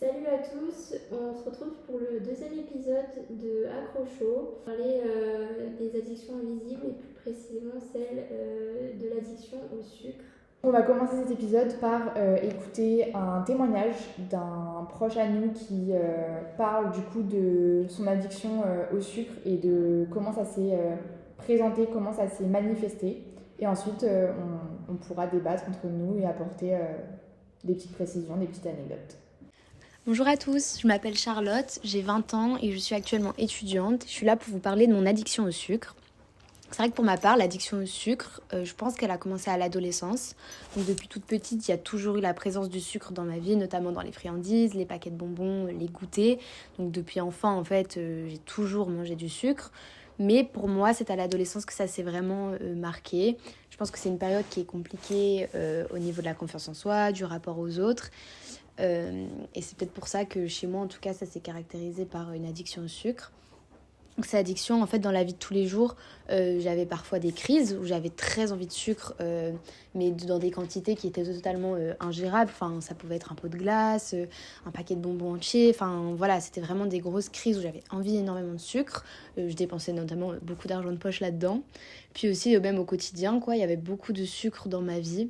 Salut à tous, on se retrouve pour le deuxième épisode de Accrocho, parler des addictions invisibles et plus précisément celle de l'addiction au sucre. On va commencer cet épisode par écouter un témoignage d'un proche à nous qui parle du coup de son addiction au sucre et de comment ça s'est présenté, comment ça s'est manifesté. Et ensuite, on pourra débattre entre nous et apporter des petites précisions, des petites anecdotes. Bonjour à tous, je m'appelle Charlotte, j'ai 20 ans et je suis actuellement étudiante. Je suis là pour vous parler de mon addiction au sucre. C'est vrai que pour ma part, l'addiction au sucre, je pense qu'elle a commencé à l'adolescence. Donc depuis toute petite, il y a toujours eu la présence du sucre dans ma vie, notamment dans les friandises, les paquets de bonbons, les goûters. Donc depuis enfant, en fait, j'ai toujours mangé du sucre. Mais pour moi, c'est à l'adolescence que ça s'est vraiment marqué. Je pense que c'est une période qui est compliquée au niveau de la confiance en soi, du rapport aux autres. Et c'est peut-être pour ça que chez moi, en tout cas, ça s'est caractérisé par une addiction au sucre. Donc cette addiction, en fait, dans la vie de tous les jours, j'avais parfois des crises où j'avais très envie de sucre, mais dans des quantités qui étaient totalement ingérables. Enfin, ça pouvait être un pot de glace, un paquet de bonbons entiers. Enfin, voilà, c'était vraiment des grosses crises où j'avais envie énormément de sucre. Je dépensais notamment beaucoup d'argent de poche là-dedans. Puis aussi, même au quotidien, quoi, il y avait beaucoup de sucre dans ma vie.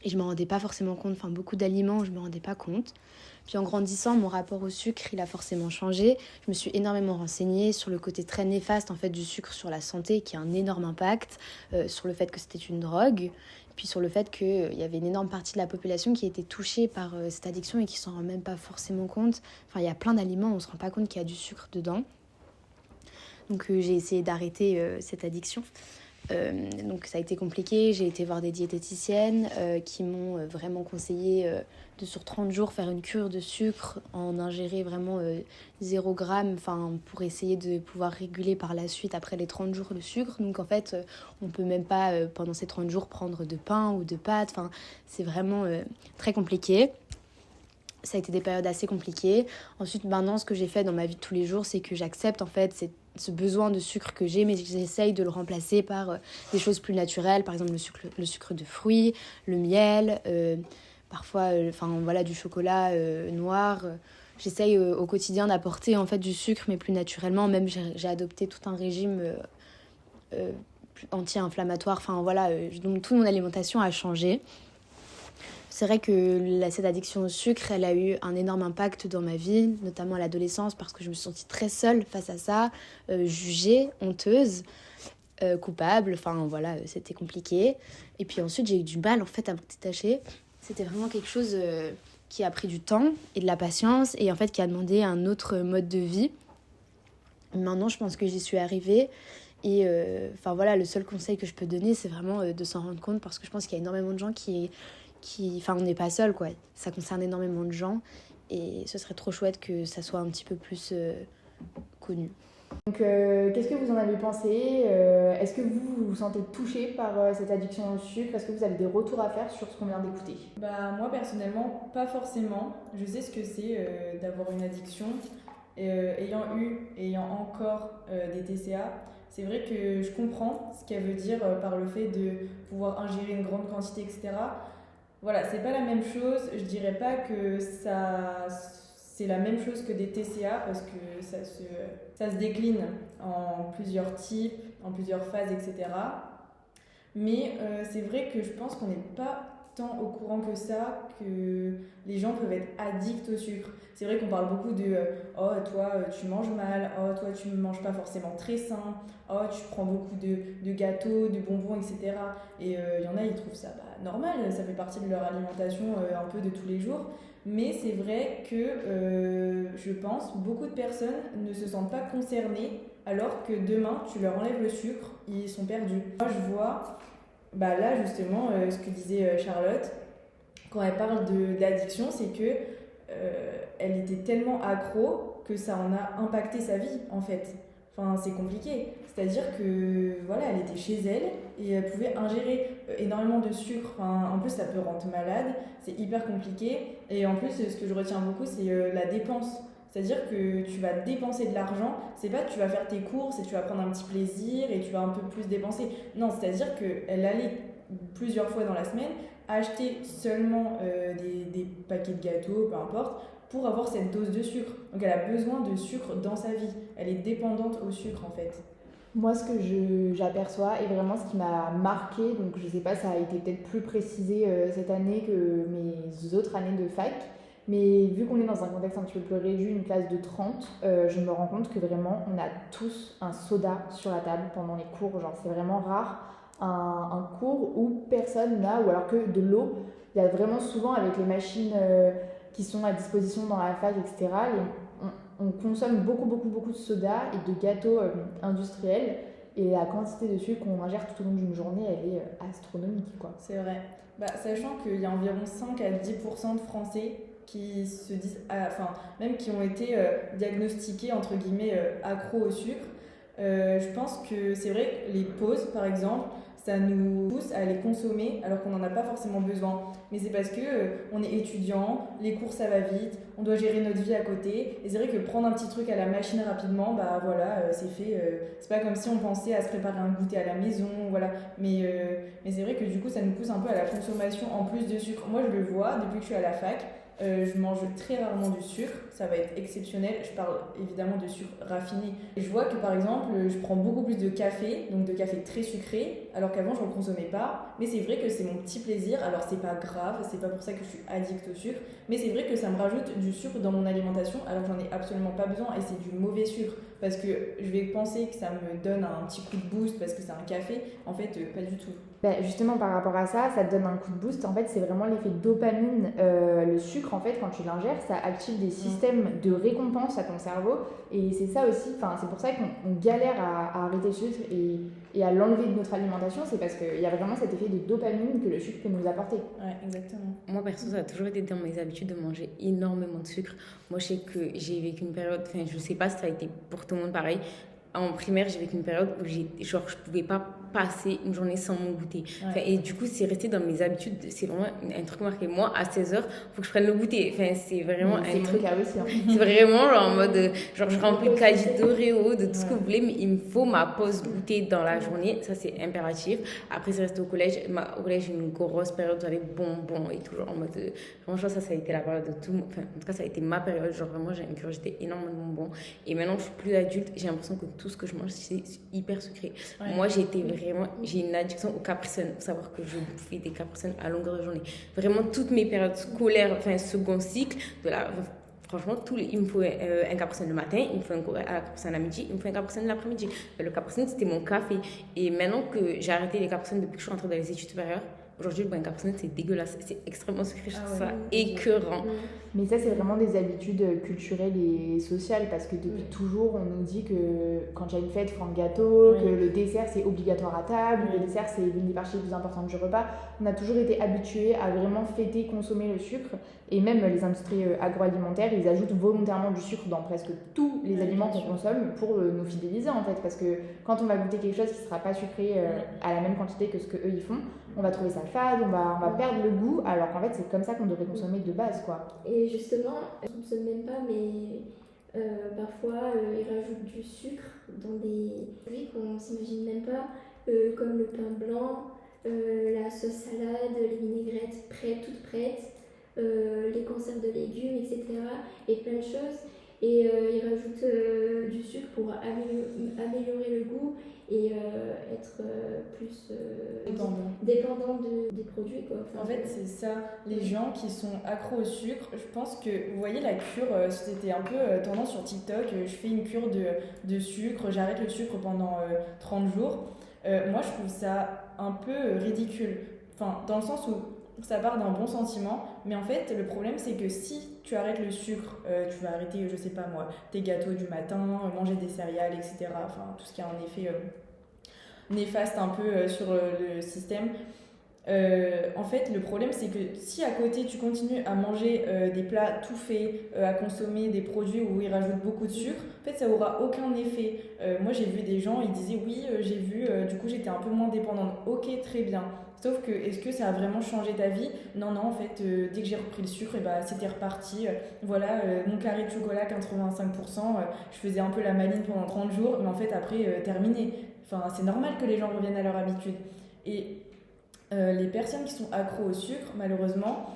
Et je ne me rendais pas forcément compte, enfin beaucoup d'aliments, je ne me rendais pas compte. Puis en grandissant, mon rapport au sucre, il a forcément changé. Je me suis énormément renseignée sur le côté très néfaste en fait, du sucre sur la santé, qui a un énorme impact, sur le fait que c'était une drogue, et puis sur le fait qu'il y avait une énorme partie de la population qui était touchée par cette addiction et qui ne s'en rend même pas forcément compte. Enfin, il y a plein d'aliments, on ne se rend pas compte qu'il y a du sucre dedans. Donc j'ai essayé d'arrêter cette addiction. Donc ça a été compliqué, j'ai été voir des diététiciennes qui m'ont vraiment conseillé de sur 30 jours faire une cure de sucre, en ingérer vraiment 0 g, pour essayer de pouvoir réguler par la suite après les 30 jours le sucre. Donc en fait on peut même pas pendant ces 30 jours prendre de pain ou de pâtes, c'est vraiment très compliqué. Ça a été des périodes assez compliquées. Ensuite, maintenant, ce que j'ai fait dans ma vie de tous les jours, c'est que j'accepte en fait ce besoin de sucre que j'ai, mais j'essaye de le remplacer par des choses plus naturelles, par exemple le sucre de fruits, le miel, parfois du chocolat noir. J'essaye au quotidien d'apporter en fait du sucre, mais plus naturellement. Même j'ai adopté tout un régime anti-inflammatoire. Donc toute mon alimentation a changé. C'est vrai que cette addiction au sucre, elle a eu un énorme impact dans ma vie, notamment à l'adolescence, parce que je me suis sentie très seule face à ça, jugée, honteuse, coupable, c'était compliqué. Et puis ensuite, j'ai eu du mal en fait à me détacher. C'était vraiment quelque chose qui a pris du temps et de la patience et en fait qui a demandé un autre mode de vie. Maintenant, je pense que j'y suis arrivée. Et le seul conseil que je peux donner, c'est vraiment de s'en rendre compte, parce que je pense qu'il y a énormément de gens on n'est pas seul, quoi. Ça concerne énormément de gens et ce serait trop chouette que ça soit un petit peu plus connu. Donc qu'est-ce que vous en avez pensé Est-ce que vous vous sentez touché par cette addiction au sucre? Est-ce que vous avez des retours à faire sur ce qu'on vient d'écouter? Moi personnellement, pas forcément. Je sais ce que c'est d'avoir une addiction. Ayant eu et ayant encore des TCA, c'est vrai que je comprends ce qu'elle veut dire par le fait de pouvoir ingérer une grande quantité, etc. Voilà, c'est pas la même chose. Je dirais pas que c'est la même chose que des TCA, parce que ça se décline en plusieurs types, en plusieurs phases, etc. Mais c'est vrai que je pense qu'on n'est pas tant au courant que ça, que les gens peuvent être addicts au sucre. C'est vrai qu'on parle beaucoup de oh, toi, tu manges mal, oh, toi, tu ne manges pas forcément très sain, oh, tu prends beaucoup de gâteaux, de bonbons, etc. Et il y en a, ils trouvent ça normal, ça fait partie de leur alimentation un peu de tous les jours. Mais c'est vrai que je pense beaucoup de personnes ne se sentent pas concernées, alors que demain, tu leur enlèves le sucre, ils sont perdus. Moi, je vois là justement ce que disait Charlotte quand elle parle de l'addiction, c'est que elle était tellement accro que ça en a impacté sa vie en fait. C'est compliqué, c'est à dire que voilà, elle était chez elle et elle pouvait ingérer énormément de sucre. En plus ça peut rendre malade, c'est hyper compliqué. Et en plus ce que je retiens beaucoup, c'est la dépense. C'est-à-dire que tu vas dépenser de l'argent, c'est pas que tu vas faire tes courses et tu vas prendre un petit plaisir et tu vas un peu plus dépenser. Non, c'est-à-dire qu'elle allait plusieurs fois dans la semaine acheter seulement des paquets de gâteaux, peu importe, pour avoir cette dose de sucre. Donc elle a besoin de sucre dans sa vie. Elle est dépendante au sucre en fait. Moi, ce que j'aperçois, et vraiment ce qui m'a marqué, donc je sais pas, ça a été peut-être plus précisé cette année que mes autres années de fac, mais vu qu'on est dans un contexte un petit peu plus réduit, une classe de 30, je me rends compte que vraiment, on a tous un soda sur la table pendant les cours. Genre, c'est vraiment rare un cours où personne n'a, ou alors que de l'eau. Il y a vraiment souvent avec les machines qui sont à disposition dans la fac, etc., on consomme beaucoup de soda et de gâteaux industriels, et la quantité de sucre qu'on ingère tout au long d'une journée, elle est astronomique, quoi. C'est vrai. Sachant qu'il y a environ 5 à 10% de Français qui se disent, même qui ont été diagnostiqués entre guillemets accros au sucre. Je pense que c'est vrai que les pauses, par exemple, ça nous pousse à les consommer alors qu'on n'en a pas forcément besoin. Mais c'est parce que on est étudiant, les cours ça va vite, on doit gérer notre vie à côté. Et c'est vrai que prendre un petit truc à la machine rapidement, c'est fait. C'est pas comme si on pensait à se préparer un goûter à la maison, voilà. Mais c'est vrai que du coup ça nous pousse un peu à la consommation en plus de sucre. Moi je le vois depuis que je suis à la fac. Je mange très rarement du sucre, ça va être exceptionnel. Je parle évidemment de sucre raffiné. Et je vois que par exemple, je prends beaucoup plus de café, donc de café très sucré, alors qu'avant je n'en consommais pas. Mais c'est vrai que c'est mon petit plaisir. Alors c'est pas grave, c'est pas pour ça que je suis addict au sucre, mais c'est vrai que ça me rajoute du sucre dans mon alimentation alors que j'en ai absolument pas besoin et c'est du mauvais sucre. Parce que je vais penser que ça me donne un petit coup de boost parce que c'est un café, en fait pas du tout. Justement par rapport à ça, ça te donne un coup de boost. En fait, c'est vraiment l'effet dopamine. Le sucre, en fait, quand tu l'ingères, ça active des systèmes de récompense à ton cerveau. Et c'est ça aussi, c'est pour ça qu'on galère à arrêter le sucre et à l'enlever de notre alimentation. C'est parce qu'il y a vraiment cet effet de dopamine que le sucre peut nous apporter. Ouais, exactement. Moi, perso, ça a toujours été dans mes habitudes de manger énormément de sucre. Moi, je sais que j'ai vécu une période, je sais pas si ça a été pour tout le monde pareil. En primaire, j'ai vécu une période où je pouvais pas passer une journée sans mon goûter. Ouais. Et du coup, c'est resté dans mes habitudes. C'est vraiment un truc marqué. Moi, à 16h, il faut que je prenne le goûter. C'est vraiment c'est un truc. C'est mon cas aussi. C'est vraiment genre, en mode, je remplis le caddie d'Oreo, de tout ce que vous voulez, mais il me faut ma pause goûter dans la journée. Ça, c'est impératif. Après, c'est resté au collège. Au collège, j'ai eu une grosse période avec bonbons et toujours en mode. Franchement, ça a été la période de tout. En tout cas, ça a été ma période. Genre, vraiment, j'ai ingurgité énormément de bonbons. Et maintenant, je suis plus adulte. J'ai l'impression que tout ce que je mange, c'est hyper sucré. Ouais. Moi, j'ai une addiction au Capri Sun. Il faut savoir que je bouffais des Capri Sun à longueur de journée. Vraiment, toutes mes périodes scolaires, second cycle, franchement, il me faut un Capri Sun le matin, il me faut un Capri Sun à midi, il me faut un Capri Sun l'après-midi. Le Capri Sun, c'était mon café. Et maintenant que j'ai arrêté les Capri Sun depuis que je suis entrée dans les études supérieures, aujourd'hui, le Capri Sun, c'est dégueulasse. C'est extrêmement sucré. Je trouve ça écœurant. Mais ça, c'est vraiment des habitudes culturelles et sociales parce que depuis toujours, on nous dit que quand il y a une fête, il faut un gâteau, que le dessert, c'est obligatoire à table, le dessert, c'est l'une des parties les plus importantes du repas. On a toujours été habitués à vraiment fêter, consommer le sucre. Et même les industries agroalimentaires, ils ajoutent volontairement du sucre dans presque tous les aliments qu'on consomme pour nous fidéliser en fait. Parce que quand on va goûter quelque chose qui ne sera pas sucré à la même quantité que ce qu'eux ils font, on va trouver ça fade, on va perdre le goût, alors qu'en fait c'est comme ça qu'on devrait consommer de base, quoi. Et justement, je ne soupçonne même pas, mais parfois ils rajoutent du sucre dans des produits qu'on ne s'imagine même pas, comme le pain blanc, la sauce salade, les vinaigrettes toutes prêtes, les conserves de légumes, etc. et plein de choses. Et ils rajoutent du sucre pour améliorer le goût et être plus dépendant des produits, quoi. En fait, c'est ça. Les gens qui sont accros au sucre, je pense que, vous voyez la cure, c'était un peu tendance sur TikTok, je fais une cure de sucre, j'arrête le sucre pendant 30 jours. Moi, je trouve ça un peu ridicule. Dans le sens où ça part d'un bon sentiment, mais en fait le problème c'est que si tu arrêtes le sucre, tu vas arrêter, je sais pas moi, tes gâteaux du matin, manger des céréales, etc. Tout ce qui a un effet néfaste un peu sur le système. En fait le problème c'est que si à côté tu continues à manger des plats tout faits, à consommer des produits où ils rajoutent beaucoup de sucre, en fait ça aura aucun effet. Moi j'ai vu des gens, ils disaient oui j'ai vu, du coup j'étais un peu moins dépendante. Ok, très bien. Sauf que, est-ce que ça a vraiment changé ta vie ? Non, en fait, dès que j'ai repris le sucre, c'était reparti. Mon carré de chocolat, 85%, je faisais un peu la maline pendant 30 jours, mais en fait, après, terminé. C'est normal que les gens reviennent à leur habitude. Et Les personnes qui sont accros au sucre, malheureusement,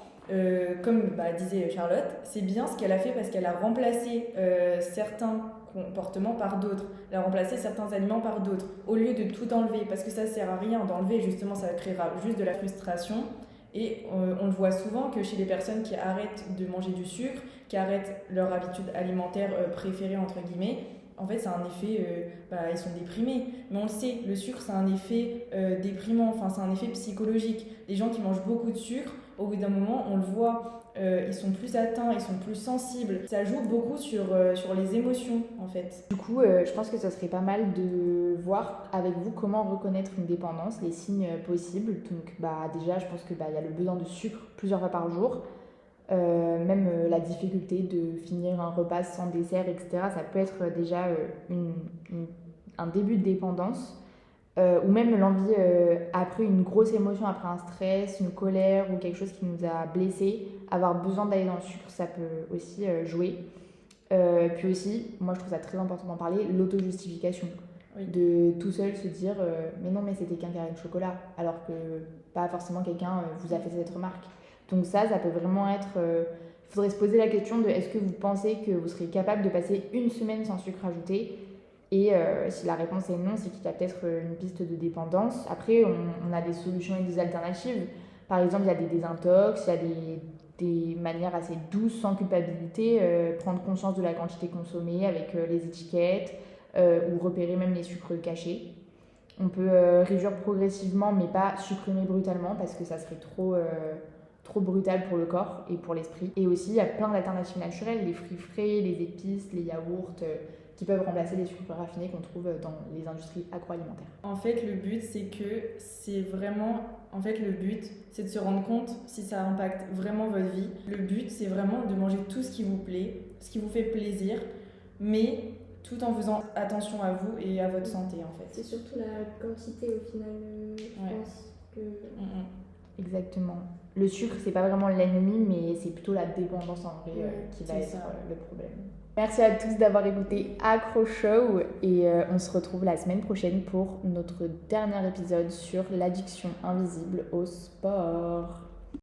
comme disait Charlotte, c'est bien ce qu'elle a fait parce qu'elle a remplacé certains comportements par d'autres. Elle a remplacé certains aliments par d'autres, au lieu de tout enlever, parce que ça ne sert à rien d'enlever, justement ça créera juste de la frustration. Et on le voit souvent que chez les personnes qui arrêtent de manger du sucre, qui arrêtent leur habitude alimentaire préférée, entre guillemets, en fait, ça a un effet, ils sont déprimés. Mais on le sait, le sucre, ça a un effet déprimant, enfin, c'est un effet psychologique. Les gens qui mangent beaucoup de sucre, au bout d'un moment, on le voit, ils sont plus atteints, ils sont plus sensibles. Ça joue beaucoup sur les émotions, en fait. Du coup, je pense que ça serait pas mal de voir avec vous comment reconnaître une dépendance, les signes possibles. Donc, déjà, je pense que y a le besoin de sucre plusieurs fois par jour. Même la difficulté de finir un repas sans dessert, etc. Ça peut être déjà un début de dépendance. Ou même l'envie, après une grosse émotion, après un stress, une colère ou quelque chose qui nous a blessés, avoir besoin d'aller dans le sucre, ça peut aussi jouer. Puis aussi, moi je trouve ça très important d'en parler, l'auto-justification. Oui. De tout seul se dire mais non, mais c'était qu'un carré de chocolat, alors que pas forcément quelqu'un vous a fait cette remarque. Donc ça peut vraiment être... Il faudrait se poser la question de est-ce que vous pensez que vous serez capable de passer une semaine sans sucre ajouté ? Et si la réponse est non, c'est qu'il y a peut-être une piste de dépendance. Après, on a des solutions et des alternatives. Par exemple, il y a des désintox, il y a des manières assez douces, sans culpabilité, prendre conscience de la quantité consommée avec les étiquettes ou repérer même les sucres cachés. On peut réduire progressivement, mais pas supprimer brutalement parce que ça serait trop brutal pour le corps et pour l'esprit. Et aussi, il y a plein d'alternatives naturelles, les fruits frais, les épices, les yaourts, qui peuvent remplacer les sucres raffinés qu'on trouve dans les industries agroalimentaires. En fait, le but, c'est de se rendre compte si ça impacte vraiment votre vie. Le but, c'est vraiment de manger tout ce qui vous plaît, ce qui vous fait plaisir, mais tout en faisant attention à vous et à votre santé, en fait. C'est surtout la quantité, au final, je pense que... Exactement. Le sucre, c'est pas vraiment l'ennemi, mais c'est plutôt la dépendance en vrai qui va être le problème. Merci à tous d'avoir écouté Accro Show et on se retrouve la semaine prochaine pour notre dernier épisode sur l'addiction invisible au sport.